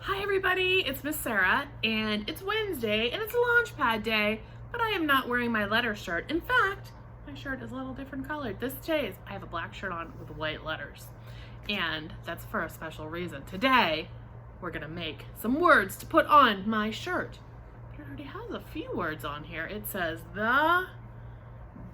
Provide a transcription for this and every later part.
Hi everybody, it's Miss Sarah, and it's Wednesday, and it's a Launchpad day, but I am not wearing my letter shirt. In fact, my shirt is a little different colored. I have a black shirt on with white letters, and that's for a special reason. Today, we're gonna make some words to put on my shirt. But it already has a few words on here. It says, the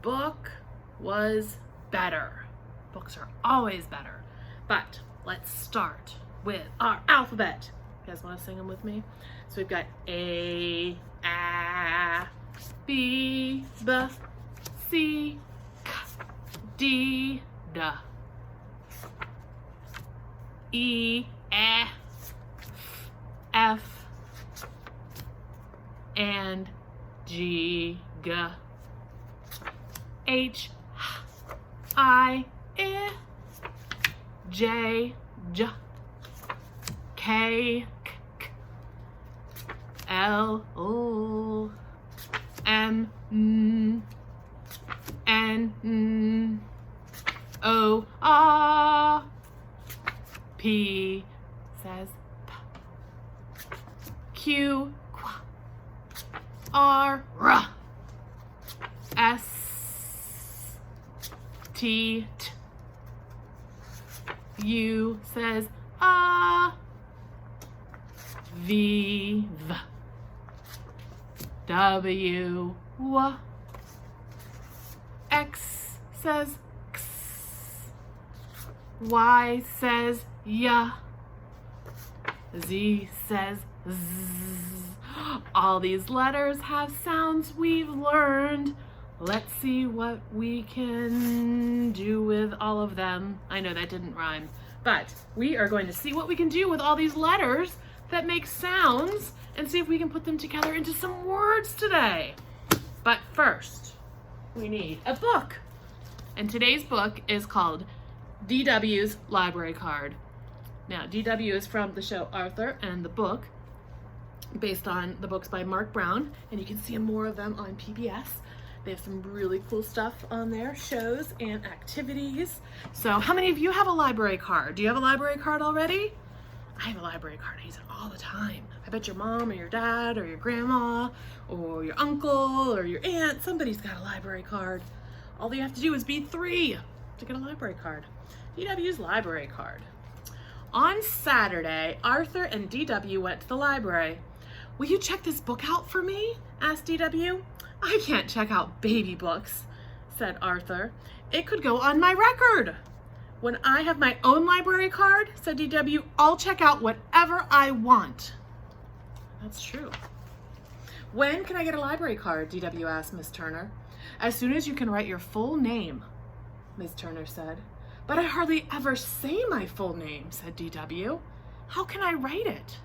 book was better. Books are always better. But let's start with our alphabet. You guys want to sing them with me? So we've got A, B, B, C, D, D, E, F, and G, G, H, I, J, J, K, K, L, O, M, N, O, R, P says P, Q, Qu, R, R, S, T, T, U says V, V, W, W, X says X, Y says Y, Z says Z. All these letters have sounds we've learned. Let's see what we can do with all of them. I know that didn't rhyme, but we are going to see what we can do with all these letters that make sounds and see if we can put them together into some words today. But first, we need a book. And today's book is called DW's Library Card. Now, DW is from the show Arthur, and the book, based on the books by Mark Brown, and you can see more of them on PBS. They have some really cool stuff on there, shows and activities. So how many of you have a library card? Do you have a library card already? I have a library card. I use it all the time. I bet your mom or your dad or your grandma or your uncle or your aunt, somebody's got a library card. All you have to do is be 3 to get a library card. DW's library card. On Saturday, Arthur and DW went to the library. Will you check this book out for me? Asked DW. I can't check out baby books, said Arthur. It could go on my record. When I have my own library card, said DW, I'll check out whatever I want. That's true. When can I get a library card? DW asked Miss Turner. As soon as you can write your full name, Miss Turner said. But I hardly ever say my full name, said DW. How can I write it?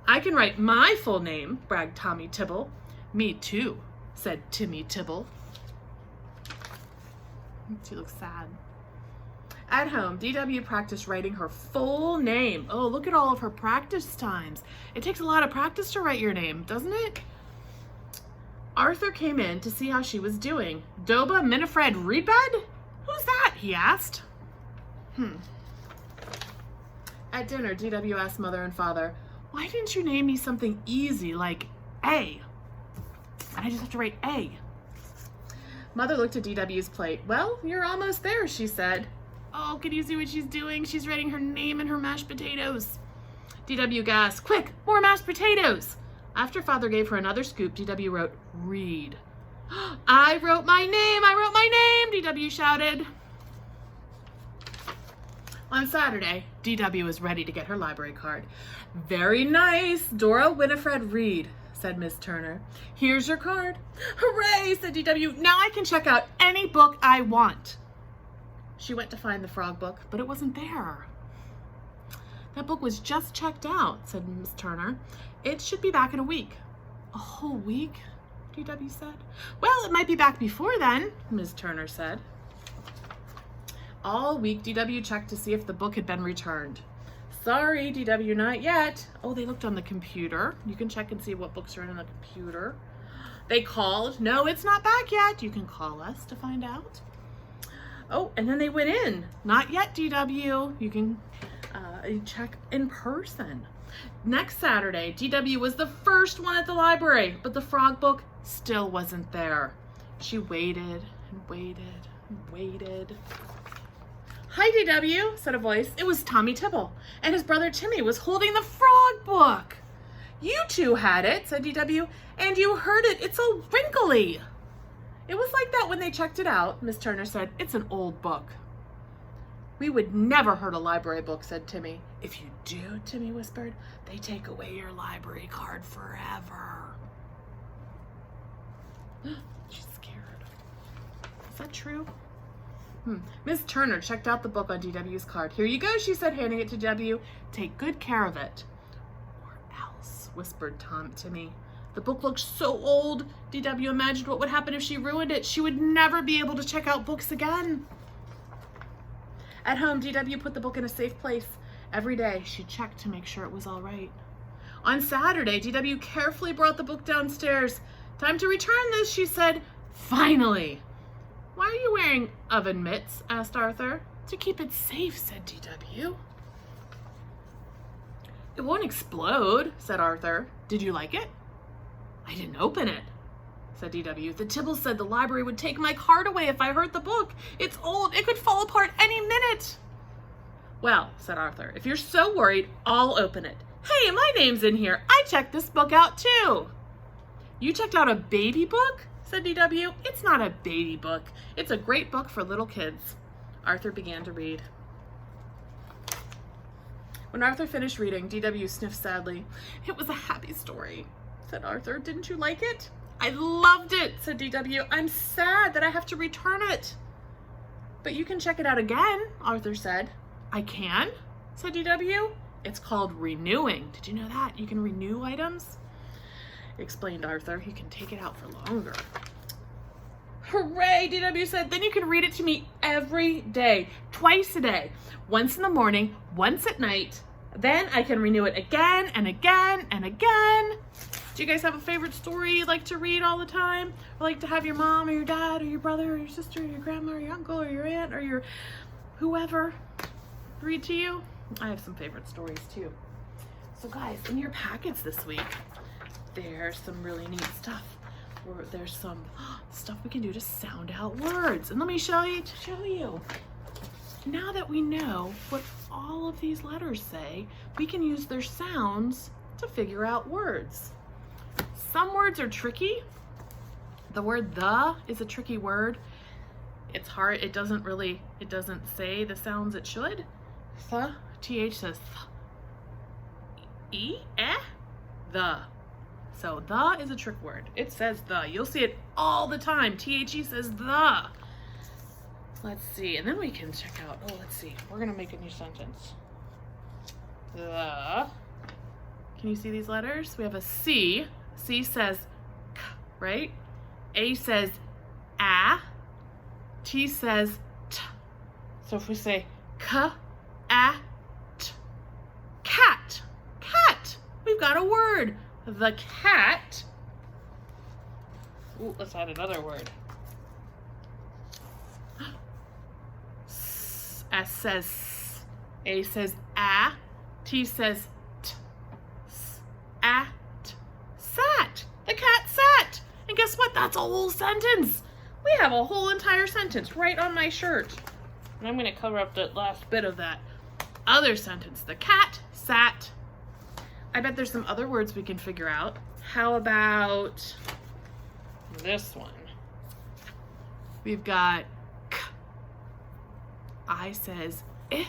I can write my full name, bragged Tommy Tibble. Me too, said Timmy Tibble. She looks sad. At home, DW practiced writing her full name. Oh, look at all of her practice times. It takes a lot of practice to write your name, doesn't it? Arthur came in to see how she was doing. Doba Minifred Reedbed? Who's that? He asked. At dinner, DW asked Mother and Father, why didn't you name me something easy like A? And I just have to write A. Mother looked at DW's plate. Well, you're almost there, she said. Oh, can you see what she's doing? She's writing her name in her mashed potatoes. DW gasped, quick, more mashed potatoes. After Father gave her another scoop, DW wrote, read. I wrote my name, DW shouted. On Saturday, DW was ready to get her library card. Very nice, Dora Winifred Reed, said Miss Turner. Here's your card. Hooray, said DW. Now I can check out any book I want. She went to find the frog book, but it wasn't there. That book was just checked out, said Miss Turner. It should be back in a week. A whole week? DW said. Well, it might be back before then, Miss Turner said. All week, DW checked to see if the book had been returned. Sorry, DW, not yet. Oh, they looked on the computer. You can check and see what books are in the computer. They called. No, it's not back yet. You can call us to find out. Oh, and then they went in. Not yet, DW. You can, check in person. Next Saturday, DW was the first one at the library, but the frog book still wasn't there. She waited and waited and waited. "Hi, DW," said a voice. It was Tommy Tibble, and his brother Timmy was holding the frog book. "You two had it," said DW, "and you heard it. It's all wrinkly." "It was like that when they checked it out," Miss Turner said. "It's an old book." "We would never hurt a library book," said Timmy. "If you do," Timmy whispered, "they take away your library card forever." She's scared. Is that true? Miss Turner checked out the book on DW's card. "Here you go," she said, handing it to DW. "Take good care of it." "Or else," whispered Timmy. The book looked so old. DW imagined what would happen if she ruined it. She would never be able to check out books again. At home, DW put the book in a safe place. Every day, she checked to make sure it was all right. On Saturday, DW carefully brought the book downstairs. "Time to return this," she said. "Finally." "Why are you wearing oven mitts?" asked Arthur. "To keep it safe," said DW. "It won't explode," said Arthur. "Did you like it?" "I didn't open it," said DW. "The Tibbles said the library would take my card away if I hurt the book. It's old. It could fall apart any minute." "Well," said Arthur, "if you're so worried, I'll open it. Hey, my name's in here. I checked this book out too." "You checked out a baby book?" said DW. "It's not a baby book. It's a great book for little kids." Arthur began to read. When Arthur finished reading, DW sniffed sadly. "It was a happy story," said Arthur. "Didn't you like it?" "I loved it," said DW. "I'm sad that I have to return it." "But you can check it out again," Arthur said. "I can?" said DW. "It's called renewing. Did you know that? You can renew items?" Explained Arthur. "You can take it out for longer." "Hooray," DW said. "Then you can read it to me every day, twice a day. Once in the morning, once at night. Then I can renew it again and again and again." Do you guys have a favorite story you like to read all the time? Or like to have your mom or your dad or your brother or your sister or your grandma or your uncle or your aunt or your whoever read to you? I have some favorite stories too. So guys, in your packets this week, there's some really neat stuff. Or there's some stuff we can do to sound out words. And let me show you. Now that we know what all of these letters say, we can use their sounds to figure out words. Some words are tricky. The word "the" is a tricky word. It's hard. It doesn't say the sounds it should. Th, TH says th. The. So the is a trick word. It says the. You'll see it all the time. THE says the. Let's see. And then we can check out, let's see. We're going to make a new sentence. The. Can you see these letters? We have a C. C says k, right? A says a. T says t. So if we say k, a, t. Cat. Cat. We've got a word. The cat. Ooh, let's add another word. S says s. A says a. T says t. S, a, t. Sat. The cat sat. And guess what? That's a whole sentence. We have a whole entire sentence right on my shirt. And I'm going to cover up the last bit of that other sentence. The cat sat. I bet there's some other words we can figure out. How about this one? We've got k. I says it.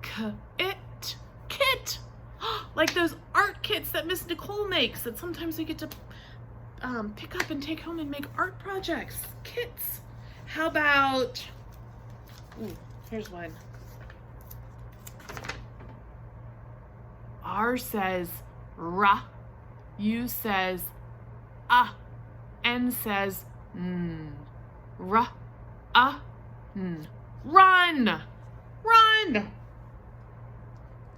K, it. Kit. Like those art kits that Miss Nicole makes that sometimes we get to pick up and take home and make art projects. Kits. How about, here's one. R says ra. U says N says n. Ra, n. Run. Run.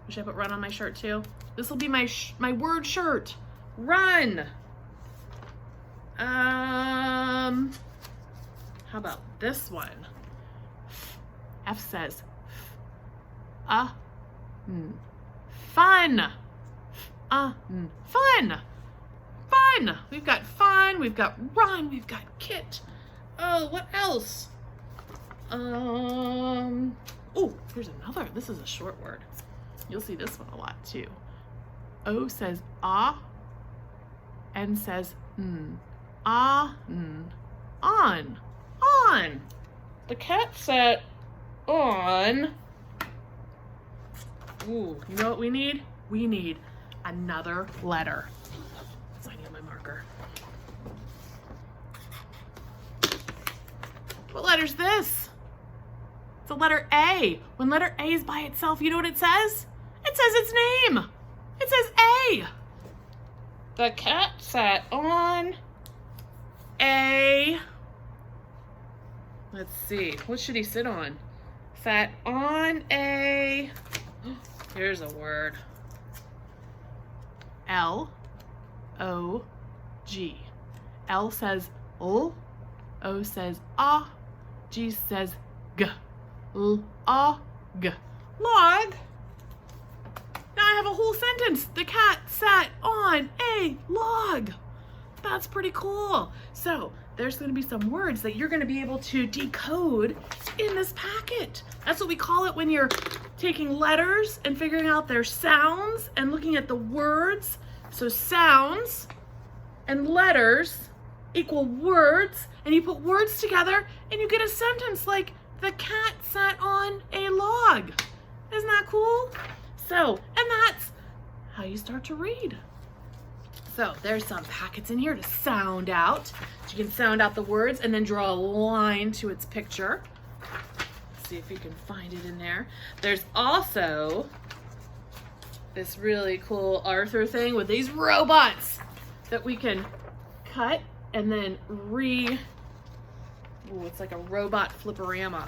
Should I put run on my shirt too? This will be my word shirt. Run. How about this one? F says Fun. Fun. Fun. We've got fun. We've got run. We've got kit. Oh, what else? Oh, here's another. This is a short word. You'll see this one a lot too. O says ah. N says on. On. The cat sat on. Ooh, you know what we need? We need another letter. So I need my marker. What letter's this? It's a letter A. When letter A is by itself, you know what it says? It says its name. It says A. The cat sat on a... Let's see. What should he sit on? Sat on a... Here's a word. L-O-G. L says L. O says ah. G says G. L-A-G. Log. Now I have a whole sentence. The cat sat on a log. That's pretty cool. So there's going to be some words that you're going to be able to decode in this packet. That's what we call it when you're taking letters and figuring out their sounds and looking at the words. So sounds and letters equal words, and you put words together and you get a sentence like the cat sat on a log. Isn't that cool? So, and that's how you start to read. So there's some packets in here to sound out. So you can sound out the words and then draw a line to its picture. See if you can find it in there. There's also this really cool Arthur thing with these robots that we can cut and then it's like a robot flipperama.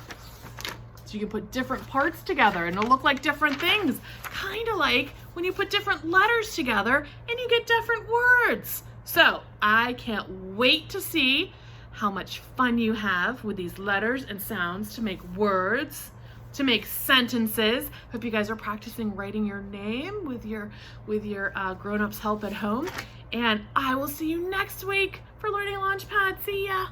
So you can put different parts together and it'll look like different things. Kind of like when you put different letters together and you get different words. So I can't wait to see how much fun you have with these letters and sounds to make words, to make sentences. Hope you guys are practicing writing your name with your grown-ups help at home. And I will see you next week for Learning Launchpad. See ya.